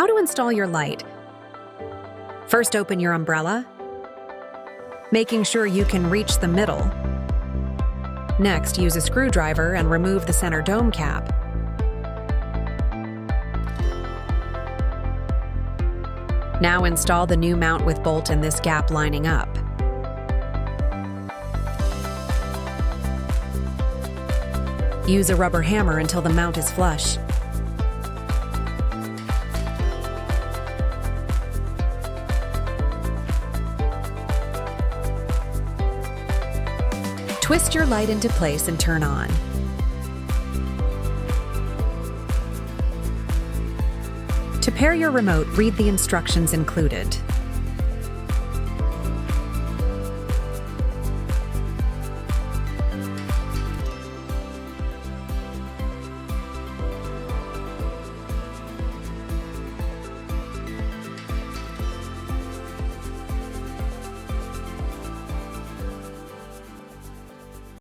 How to install your light. First, open your umbrella, making sure you can reach the middle. Next, use a screwdriver and remove the center dome cap. Now install the new mount with bolt in this gap lining up. Use a rubber hammer until the mount is flush. Twist your light into place and turn on. To pair your remote, read the instructions included.